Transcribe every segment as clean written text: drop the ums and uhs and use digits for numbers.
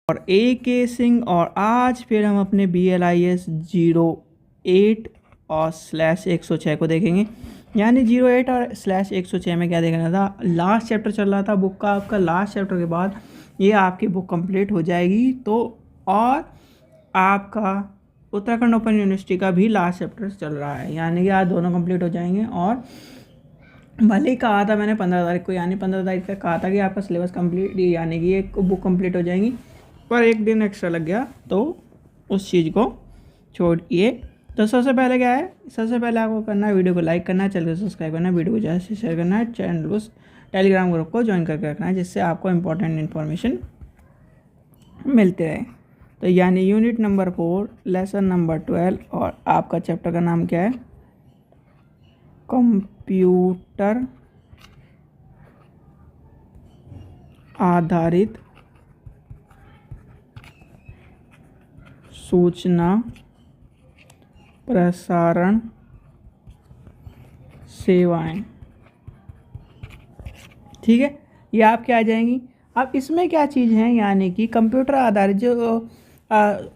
और AK सिंह। और आज फिर हम अपने BLIS 08 और /106 को देखेंगे। यानी 08 और /106 में क्या देखना था, लास्ट चैप्टर चल रहा था बुक का आपका। लास्ट चैप्टर के बाद ये आपकी बुक कंप्लीट हो जाएगी। तो और आपका उत्तराखंड ओपन यूनिवर्सिटी का भी लास्ट चैप्टर चल रहा है, यानी कि आज दोनों कंप्लीट हो जाएंगे। और भले ही कहा था मैंने 15 तारीख को, यानी 15 तारीख तक कहा था कि आपका सिलेबस कंप्लीट यानी कि एक बुक कंप्लीट हो जाएंगी, पर एक दिन एक्स्ट्रा लग गया तो उस चीज़ को छोड़िए। तो सबसे पहले क्या है, सबसे पहले आपको करना है वीडियो को लाइक करना है, चैनल को सब्सक्राइब करना है, वीडियो को ज़्यादा से शेयर करना है, चैनल को टेलीग्राम ग्रुप को ज्वाइन करके रखना है, जिससे आपको इंपॉर्टेंट इन्फॉर्मेशन मिलते रहे। तो यानी यूनिट नंबर 4 लेसन नंबर 12 और आपका चैप्टर का नाम क्या है, कंप्यूटर आधारित सूचना प्रसारण सेवाएं। ठीक है, ये आपके आ जाएंगी। अब इसमें क्या चीज़ है, यानी कि कंप्यूटर आधारित जो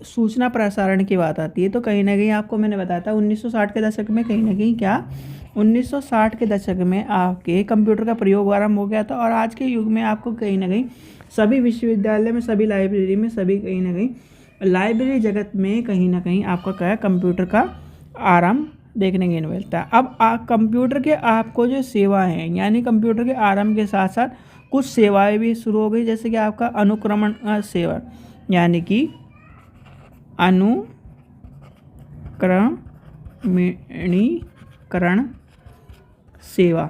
सूचना प्रसारण की बात आती है, तो कहीं ना कहीं आपको मैंने बताया था 1960 के दशक में, कहीं ना कहीं क्या 1960 के दशक में आपके कंप्यूटर का प्रयोग आरंभ हो गया था। और आज के युग में आपको कहीं ना कहीं सभी विश्वविद्यालय में, सभी लाइब्रेरी में, सभी कहीं ना कहीं लाइब्रेरी जगत में कहीं ना कहीं आपका क्या है, कंप्यूटर का आरंभ देखने के लिए मिलता है। अब कंप्यूटर के आपको जो सेवा हैं, यानी कंप्यूटर के आरंभ के साथ साथ कुछ सेवाएं भी शुरू हो गई, जैसे कि आपका अनुक्रमण सेवा, यानी कि अनुक्रमणीकरण सेवा।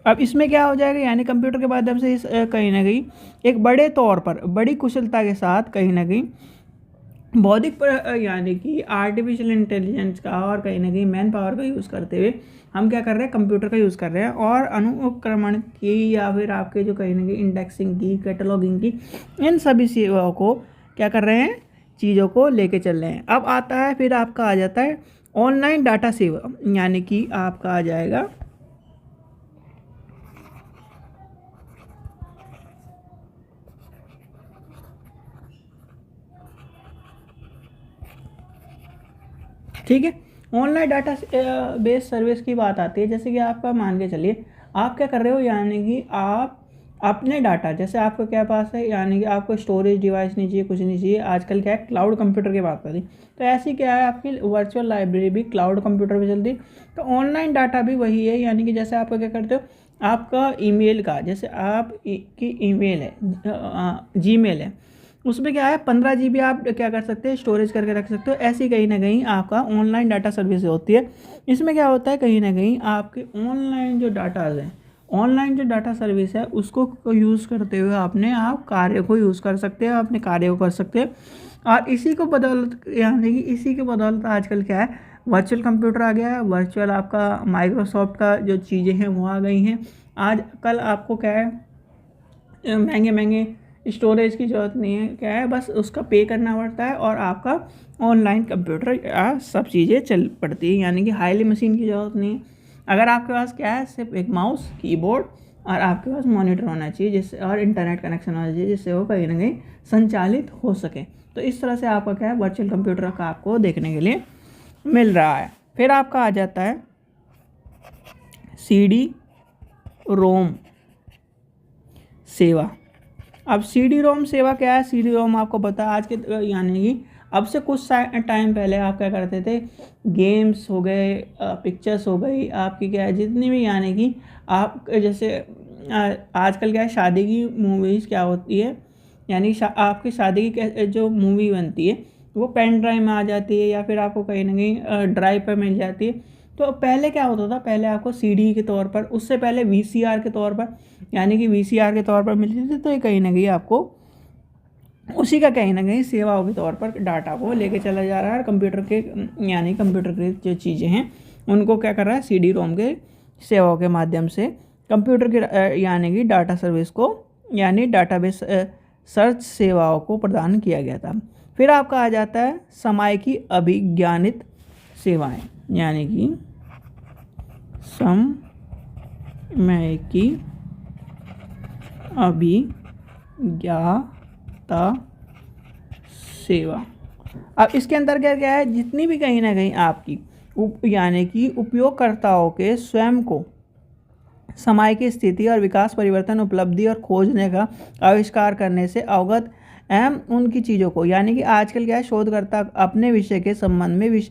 अब इसमें क्या हो जाएगा, यानी कंप्यूटर के माध्यम से कहीं ना कहीं एक बड़े तौर पर, बड़ी कुशलता के साथ कहीं ना कहीं बौद्धिक यानी कि आर्टिफिशियल इंटेलिजेंस का और कहीं ना कहीं मैन पावर का यूज़ करते हुए हम क्या कर रहे हैं, कंप्यूटर का यूज़ कर रहे हैं। और अनुक्रमण की या फिर आपके जो कहीं ना कहीं इंडेक्सिंग की, कैटलॉगिंग की, इन सभी सेवाओं को क्या कर रहे हैं, चीज़ों को लेके चल रहे हैं। अब आता है फिर आपका आ जाता है ऑनलाइन डाटा सेवा, यानी कि आपका आ जाएगा ठीक है। ऑनलाइन डाटा बेस सर्विस की बात आती है, जैसे कि आपका मान के चलिए आप क्या कर रहे हो, यानी कि आप अपने डाटा, जैसे आपको क्या पास है, यानी कि आपको स्टोरेज डिवाइस नहीं चाहिए, कुछ नहीं चाहिए। आजकल क्या है, क्लाउड कंप्यूटर की बात करें तो ऐसी क्या है, आपकी वर्चुअल लाइब्रेरी भी क्लाउड कंप्यूटर पर चलती है। तो ऑनलाइन डाटा भी वही है, यानी कि जैसे आपको क्या करते हो, आपका ईमेल का, जैसे आप की ईमेल है, जीमेल है, उसमें क्या है 15 GB आप क्या कर सकते हैं, स्टोरेज करके रख सकते हो। ऐसी कहीं ना कहीं आपका ऑनलाइन डाटा सर्विस होती है। इसमें क्या होता है, कहीं ना कहीं आपके ऑनलाइन जो डाटाज हैं, ऑनलाइन जो डाटा सर्विस है उसको यूज़ करते हुए अपने आप कार्य को यूज़ कर सकते हैं, अपने कार्य को कर सकते हैं। और इसी को बदौलत, यानी कि इसी के बदौलत आजकल क्या है, वर्चुअल कंप्यूटर आ गया है। वर्चुअल आपका माइक्रोसॉफ्ट का जो चीज़ें हैं वो आ गई हैं। आज कल आपको क्या है, महंगे महंगे स्टोरेज की ज़रूरत नहीं है, क्या है, बस उसका पे करना पड़ता है और आपका ऑनलाइन कंप्यूटर सब चीज़ें चल पड़ती है, यानी कि हाईली मशीन की ज़रूरत नहीं है। अगर आपके पास क्या है, सिर्फ एक माउस, कीबोर्ड और आपके पास मॉनिटर होना चाहिए, जिससे और इंटरनेट कनेक्शन होना चाहिए, जिससे वो कहीं ना कहीं संचालित हो सके। तो इस तरह से आपका क्या है, वर्चुअल कंप्यूटर का आपको देखने के लिए मिल रहा है। फिर आपका आ जाता है CD-ROM सेवा। अब CD-ROM सेवा क्या है, CD-ROM आपको पता है आज के, यानी कि अब से कुछ टाइम पहले आप क्या करते थे, गेम्स हो गए, पिक्चर्स हो गई आपकी, क्या है जितनी भी, यानी कि आप जैसे आजकल क्या है, शादी की मूवीज़ क्या होती है, यानी आपकी शादी की जो मूवी बनती है वो पेन ड्राइव में आ जाती है, या फिर आपको कहीं ना कहीं ड्राइव पर मिल जाती है। तो पहले क्या होता था, पहले आपको CD के तौर पर, उससे पहले VCR के तौर पर, यानी कि VCR के तौर पर मिलती थी। तो ये कहीं ना कहीं आपको उसी का कहीं ना कहीं सेवाओं के तौर पर डाटा को लेके चला जा रहा है। कंप्यूटर के, यानी कंप्यूटर की जो चीज़ें हैं उनको क्या कर रहा है, CD-ROM के सेवाओं के माध्यम से कंप्यूटर के यानी कि डाटा सर्विस को, यानी डाटाबेस सर्च सेवाओं को प्रदान किया गया था। फिर आपका आ जाता है समय की अभिज्ञानित सेवाएं, यानी कि समय की अभिज्ञाता सेवा। अब इसके अंदर क्या क्या है, जितनी भी कहीं ना कहीं आपकी यानी कि उपयोगकर्ताओं के स्वयं को समय की स्थिति और विकास परिवर्तन उपलब्धि और खोजने का आविष्कार करने से अवगत एवं उनकी चीज़ों को, यानी कि आजकल क्या है, शोधकर्ता अपने विषय के संबंध में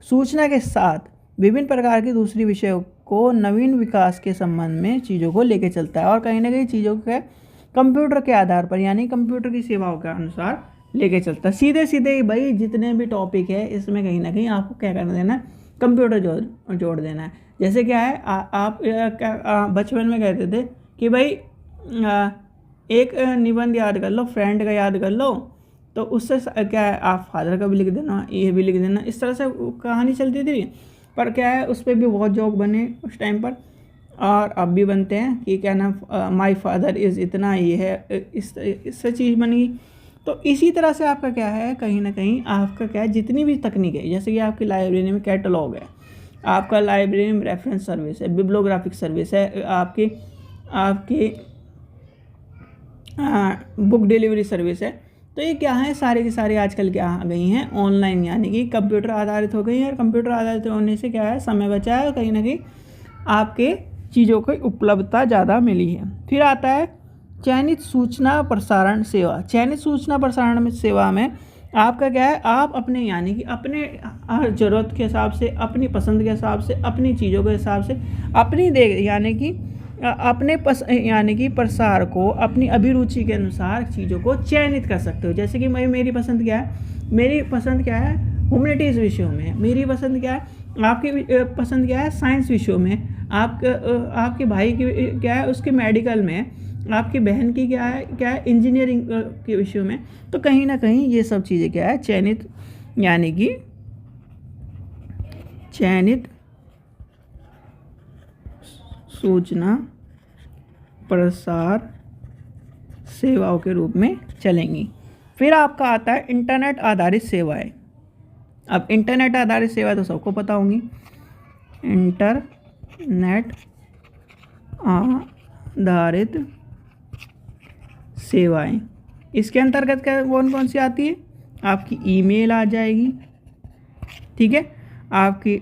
सूचना के साथ विभिन्न प्रकार की दूसरी विषयों को नवीन विकास के संबंध में चीज़ों को लेके चलता है और कहीं ना कहीं चीज़ों के कंप्यूटर के आधार पर यानी कंप्यूटर की सेवाओं के अनुसार लेके चलता है। सीधे सीधे भाई जितने भी टॉपिक है इसमें कहीं ना कहीं आपको क्या कर देना है, कंप्यूटर जोड़ देना है। जैसे क्या है, आप बचपन में कहते थे कि भाई एक निबंध याद कर लो, फ्रेंड का याद कर लो, तो उससे क्या है, आप फादर का भी लिख देना, ये भी लिख देना, इस तरह से कहानी चलती थी। पर क्या है, उस पर भी बहुत जोक बने उस टाइम पर और अब भी बनते हैं कि क्या नाम, माय फादर इज़ इतना, ये है, इससे चीज़ बन गई। तो इसी तरह से आपका क्या है, कहीं ना कहीं आपका क्या है, जितनी भी तकनीक है, जैसे कि आपकी लाइब्रेरी में कैटलॉग है, आपका लाइब्रेरी में रेफरेंस सर्विस है, बिब्लियोग्राफिक सर्विस है, आपकी बुक डिलीवरी सर्विस है, तो ये क्या है, सारी की सारी आजकल क्या आ गई हैं, ऑनलाइन, यानी कि कंप्यूटर आधारित हो गई है। और कंप्यूटर आधारित होने से क्या है, समय बचा है और कहीं ना कहीं आपके चीज़ों की उपलब्धता ज़्यादा मिली है। फिर आता है चयनित सूचना प्रसारण सेवा। चयनित सूचना प्रसारण सेवा में आपका क्या है, आप अपने यानी कि अपने ज़रूरत के हिसाब से, अपनी पसंद के हिसाब से, अपनी चीज़ों के हिसाब से, अपनी यानी कि अपने यानी कि प्रसार को अपनी अभिरुचि के अनुसार चीज़ों को चयनित कर सकते हो। जैसे कि मेरी पसंद क्या है, मेरी पसंद क्या है, ह्यूमैनिटीज़ विषयों में, मेरी पसंद क्या है, आपकी पसंद क्या है, साइंस विषयों में, आपके भाई की क्या है, उसके मेडिकल में, आपकी बहन की क्या है इंजीनियरिंग के विषयों में। तो कहीं ना कहीं ये सब चीज़ें क्या है, चयनित यानी कि चयनित सूचना प्रसार सेवाओं के रूप में चलेंगी। फिर आपका आता है इंटरनेट आधारित सेवाएं। अब इंटरनेट आधारित सेवा तो सबको पता होंगी, इंटरनेट आधारित सेवाएं, इसके अंतर्गत क्या कौन कौन सी आती है, आपकी ईमेल आ जाएगी, ठीक है, आपकी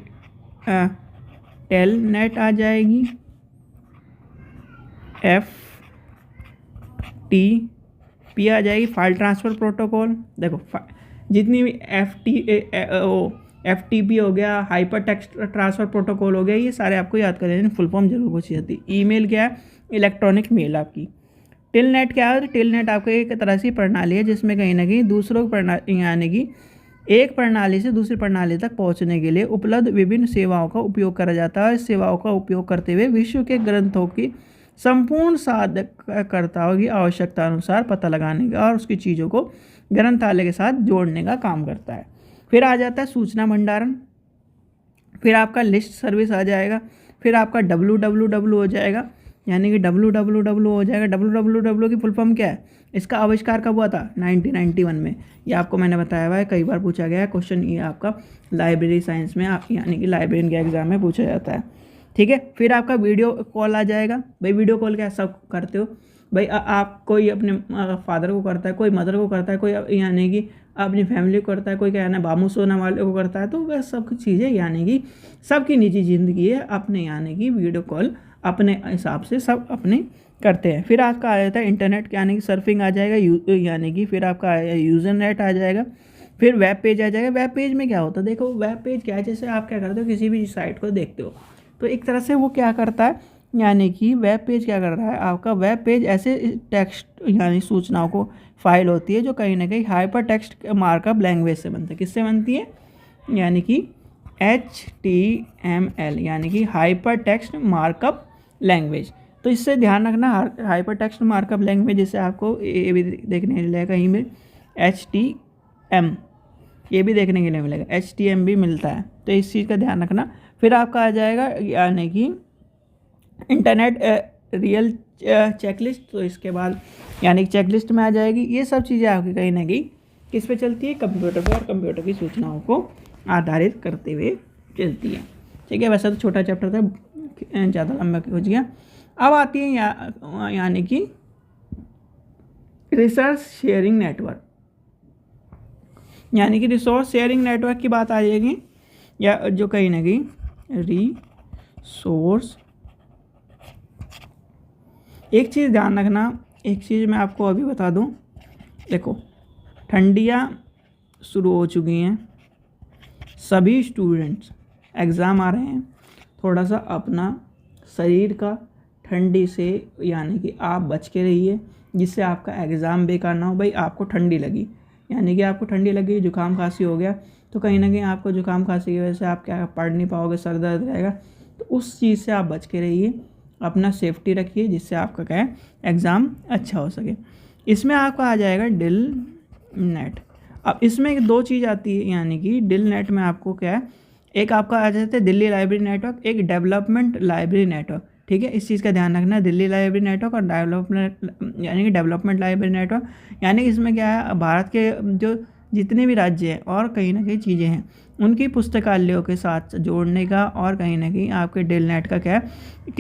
टेलनेट आ जाएगी, FTP आ जाएगी, फाइल ट्रांसफ़र प्रोटोकॉल। देखो जितनी भी FTP हो गया, हाइपर टेक्स्ट ट्रांसफ़र प्रोटोकॉल हो गया, ये सारे आपको याद कर लेना, फुल फॉर्म जरूर पूछी जाती है। ईमेल क्या है, इलेक्ट्रॉनिक मेल आपकी। टेलनेट क्या है, टेलनेट आपका एक तरह से प्रणाली है जिसमें कहीं ना कहीं दूसरों प्रणाली यानी कि एक प्रणाली से दूसरी प्रणाली तक पहुंचने के लिए उपलब्ध विभिन्न सेवाओं का उपयोग करा जाता है। इस सेवाओं का उपयोग करते हुए विश्व के ग्रंथों की संपूर्ण साधककर्ताओं की आवश्यकता अनुसार पता लगाने का और उसकी चीज़ों को ग्रंथालय के साथ जोड़ने का काम करता है। फिर आ जाता है सूचना भंडारण, फिर आपका लिस्ट सर्विस आ जाएगा, फिर आपका www हो जाएगा, यानी कि www हो जाएगा। www की फुल फॉर्म क्या है, इसका आविष्कार कब हुआ था, 1991 में। ये आपको मैंने बताया हुआ है, कई बार पूछा गया है क्वेश्चन, ये आपका लाइब्रेरी साइंस में यानी कि लाइब्रेरियन के एग्जाम में पूछा जाता है, ठीक है। फिर आपका वीडियो कॉल आ जाएगा। भाई वीडियो कॉल क्या सब करते हो भाई, आप कोई अपने फादर को करता है, कोई मदर को करता है, कोई यानी कि अपनी फैमिली को करता है, कोई क्या है ना बामू सोना वाले को करता है। तो वह सब चीज़ें यानी कि सबकी निजी ज़िंदगी है, अपने यानी कि वीडियो कॉल अपने हिसाब से सब अपने करते हैं। फिर आपका आ जाता है इंटरनेट यानी कि सर्फिंग आ जाएगा, यानी कि फिर आपका यूज़र नेट आ जाएगा। फिर वेब पेज आ जाएगा। वेब पेज में क्या होता है, देखो वेब पेज क्या है, जैसे आप क्या करते हो, किसी भी साइट को देखते हो तो एक तरह से वो क्या करता है, यानी कि वेब पेज क्या कर रहा है, आपका वेब पेज ऐसे टेक्स्ट यानी सूचनाओं को फाइल होती है जो कहीं ना कहीं हाइपर टेक्स्ट मार्कअप लैंग्वेज से बनती है। किससे बनती है, यानी कि HTML यानी कि हाइपर टेक्स्ट मार्कअप लैंग्वेज। तो इससे ध्यान रखना, हाइपर टेक्स्ट मार्कअप लैंग्वेज जैसे आपको ये भी देखने मिलेगा कहीं में HTM, ये भी देखने के लिए मिलेगा, HTM भी मिलता है, तो इस चीज़ का ध्यान रखना। फिर आपका आ जाएगा यानी कि इंटरनेट रियल चेकलिस्ट, तो इसके बाद यानी कि चेकलिस्ट में आ जाएगी। ये सब चीज़ें आपकी कहीं ना कहीं किस पे चलती है, कंप्यूटर पे, और कंप्यूटर की सूचनाओं को आधारित करते हुए चलती है, ठीक है। वैसे तो छोटा चैप्टर था, ज़्यादा लंबा हो गया। अब आती है यानी कि रिसर्च शेयरिंग नेटवर्क। यानी कि रिसोर्स शेयरिंग नेटवर्क की बात आ जाएगी, या जो कहीं ना कहीं रिसोर्स। एक चीज़ ध्यान रखना, एक चीज़ मैं आपको अभी बता दूं, देखो ठंडियाँ शुरू हो चुकी हैं, सभी स्टूडेंट्स एग्ज़ाम आ रहे हैं, थोड़ा सा अपना शरीर का ठंडी से यानी कि आप बच के रहिए, जिससे आपका एग्ज़ाम बेकार ना हो। भाई आपको ठंडी लगी, यानी कि आपको ठंडी लगी, जुकाम खांसी हो गया, तो कहीं ना कहीं आपको जुकाम खांसी की वजह से आप क्या पढ़ नहीं पाओगे, सर दर्द रहेगा, तो उस चीज़ से आप बच के रहिए, अपना सेफ्टी रखिए, जिससे आपका क्या है एग्ज़ाम अच्छा हो सके। इसमें आपका आ जाएगा डिल नेट। अब इसमें दो चीज़ आती है, यानी कि डिल नेट में आपको क्या है, एक आपका आ जाता है दिल्ली लाइब्रेरी नेटवर्क, एक डेवलपमेंट लाइब्रेरी नेटवर्क। ठीक है, इस चीज़ का ध्यान रखना है, दिल्ली लाइब्रेरी नेटवर्क और डेवलपमेंट यानी कि डेवलपमेंट लाइब्रेरी नेटवर्क। यानी कि इसमें क्या है, भारत के जो जितने भी राज्य हैं और कहीं ना कहीं चीज़ें हैं, उनकी पुस्तकालयों के साथ जोड़ने का, और कहीं ना कहीं आपके डिल नेट का क्या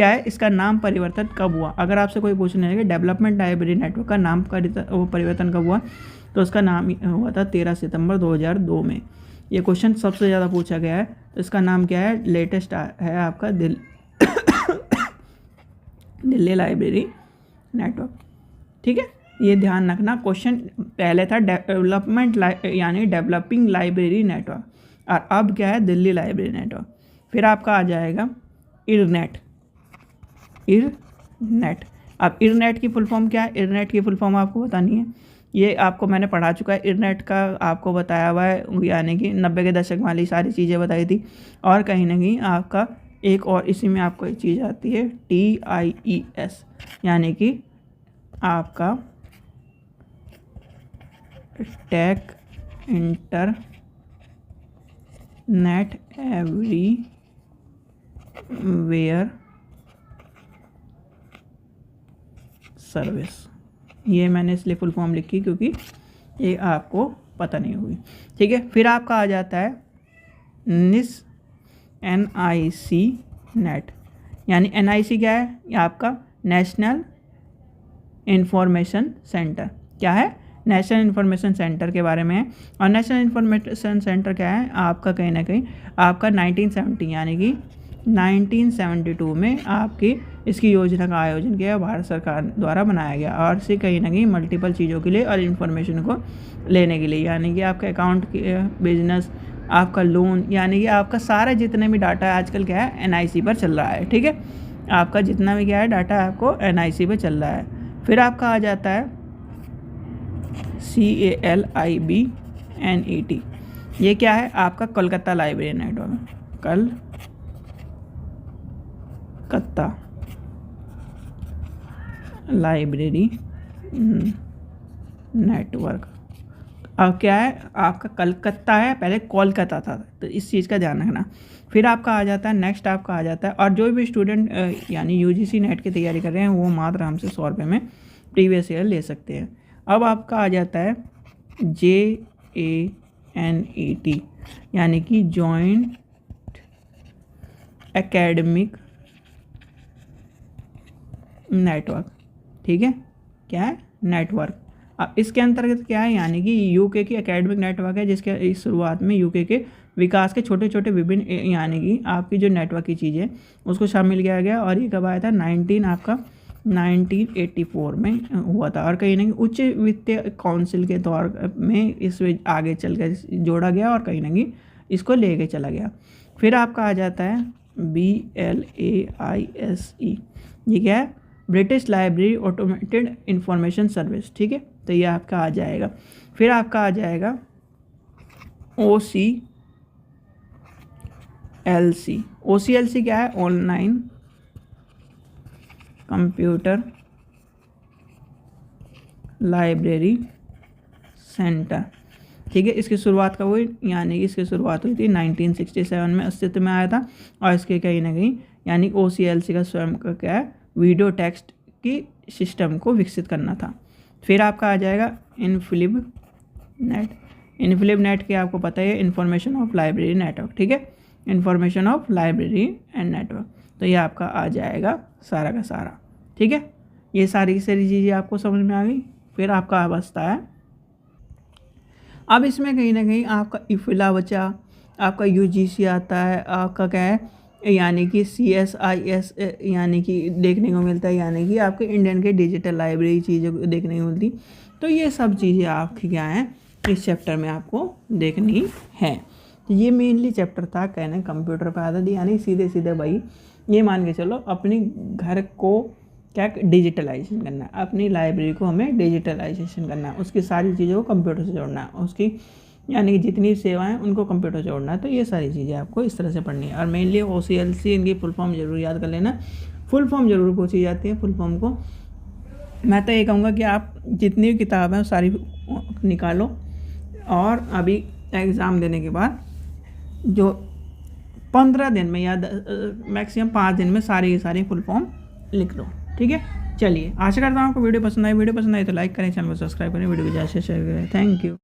है इसका नाम परिवर्तन कब हुआ। अगर आपसे कोई पूछने लगे डेवलपमेंट लाइब्रेरी नेटवर्क का नाम परिवर्तन कब हुआ, तो उसका नाम हुआ था 13 सितंबर 2002 में। ये क्वेश्चन सबसे ज़्यादा पूछा गया है, तो इसका नाम क्या है, लेटेस्ट है आपका दिल्ली लाइब्रेरी नेटवर्क। ठीक है, ये ध्यान रखना, क्वेश्चन पहले था डेवलपमेंट यानी डेवलपिंग लाइब्रेरी नेटवर्क, और अब क्या है दिल्ली लाइब्रेरी नेटवर्क। फिर आपका आ जाएगा इरनेट। अब इरनेट की फुल फॉर्म क्या है, इरनेट की फुल फॉर्म आपको बतानी है, ये आपको मैंने पढ़ा चुका है, इरनेट का आपको बताया हुआ है, यानी कि 90 के दशक वाली सारी चीज़ें बताई थी। और कहीं ना कहीं आपका एक और इसी में आपको एक चीज़ आती है TIES, यानी कि आपका टेक इंटरनेट एवरीवेयर सर्विस। ये मैंने इसलिए फुल फॉर्म लिखी क्योंकि ये आपको पता नहीं होगी। ठीक है, फिर आपका आ जाता है NIC नेट, यानी NIC क्या है, ये आपका नेशनल इंफॉर्मेशन सेंटर। क्या है, नेशनल इंफॉर्मेशन सेंटर के बारे में है। और नेशनल इंफॉर्मेशन सेंटर क्या है आपका, कहीं ना कहीं आपका 1970 यानी कि 1972 में आपकी इसकी योजना का आयोजन किया, भारत सरकार द्वारा बनाया गया, और इसे कहीं ना कहीं मल्टीपल चीज़ों के लिए और इन्फॉर्मेशन को लेने के लिए, यानी कि आपका अकाउंट बिजनेस, आपका लोन, यानी कि आपका सारा जितने भी डाटा आजकल क्या है NIC पर चल रहा है। ठीक है, आपका जितना भी क्या है डाटा आपको NIC पर चल रहा है। फिर आपका आ जाता है CALIBNET, ये क्या है आपका Kolkata library network, Calcutta library network. अब क्या है आपका कलकत्ता है, पहले कोलकाता था, तो इस चीज़ का ध्यान रखना। फिर आपका आ जाता है नेक्स्ट, आपका आ जाता है, और जो भी स्टूडेंट यानी UGC नेट की तैयारी कर रहे हैं वो मात्र हमसे 100 रुपये में प्रीवियस ईयर ले सकते हैं। अब आपका आ जाता है JANET, यानी कि जॉइंट एकेडमिक नेटवर्क। ठीक है, क्या है नेटवर्क। अब इसके अंतर्गत क्या है, यानी कि UK की एकेडमिक नेटवर्क है, जिसके इस शुरुआत में UK के विकास के छोटे छोटे विभिन्न यानी कि आपकी जो नेटवर्क की चीज़ें उसको शामिल किया गया। और ये कब आया था, 1984 में हुआ था, और कहीं ना कहीं उच्च वित्तीय काउंसिल के तौर में इस आगे चल कर जोड़ा गया, और कहीं ना कहीं इसको ले के चला गया। फिर आपका आ जाता है BLAISE, ये क्या है, British library automated information service. ठीक है, तो ये आपका आ जाएगा। फिर आपका आ जाएगा OCLC क्या है, ऑनलाइन कंप्यूटर लाइब्रेरी सेंटर। ठीक है, इसकी शुरुआत कब हुई, यानी इसकी शुरुआत हुई थी 1967 में, अस्तित्व में आया था। और इसके कहीं ना कहीं यानी OCLC का स्वयं का क्या है, वीडियो टेक्स्ट की सिस्टम को विकसित करना था। फिर आपका आ जाएगा इनफ्लिब नेट के आपको पता है इंफॉर्मेशन ऑफ लाइब्रेरी नेटवर्क। ठीक है, information of library and network, तो ये आपका आ जाएगा सारा का सारा। ठीक है, ये सारी चीज़ें आपको समझ में आ गई। फिर आपका बचता है अब इसमें कहीं ना कहीं आपका इफिला बचा, आपका यूजीसी आता है, आपका क्या है यानी कि CSIS यानी कि देखने को मिलता है, यानी कि आपके इंडियन के डिजिटल लाइब्रेरी चीज़ें देखने को मिलती। तो ये सब चीज़ें आपकी क्या हैं इस चैप्टर में आपको देखनी है। तो ये मेनली चैप्टर था कहने कंप्यूटर पर आधा, यानी सीधे सीधे भाई ये मान के चलो अपनी घर को क्या डिजिटलाइजेशन करना है, अपनी लाइब्रेरी को हमें डिजिटलाइजेशन करना है, उसकी सारी चीज़ों को कंप्यूटर से जोड़ना है, उसकी यानी कि जितनी सेवाएं उनको कंप्यूटर से जोड़ना है। तो ये सारी चीज़ें आपको इस तरह से पढ़नी है। और मेनली OCLC इनकी फुल फॉर्म जरूर याद कर लेना, फुल फॉर्म जरूर पूछी जाती है। फुल फॉर्म को मैं तो ये कहूँगा कि आप जितनी भी किताब हैं सारी निकालो, और अभी एग्ज़ाम देने के बाद जो 15 दिन में या मैक्सिमम 5 दिन में सारी की सारी फुल फॉर्म लिख लो। ठीक है, चलिए आशा करता हूँ आपको वीडियो पसंद आई। वीडियो पसंद आई तो लाइक करें, चैनल को सब्सक्राइब करें, वीडियो को ज़्यादा से शेयर करें। Thank you.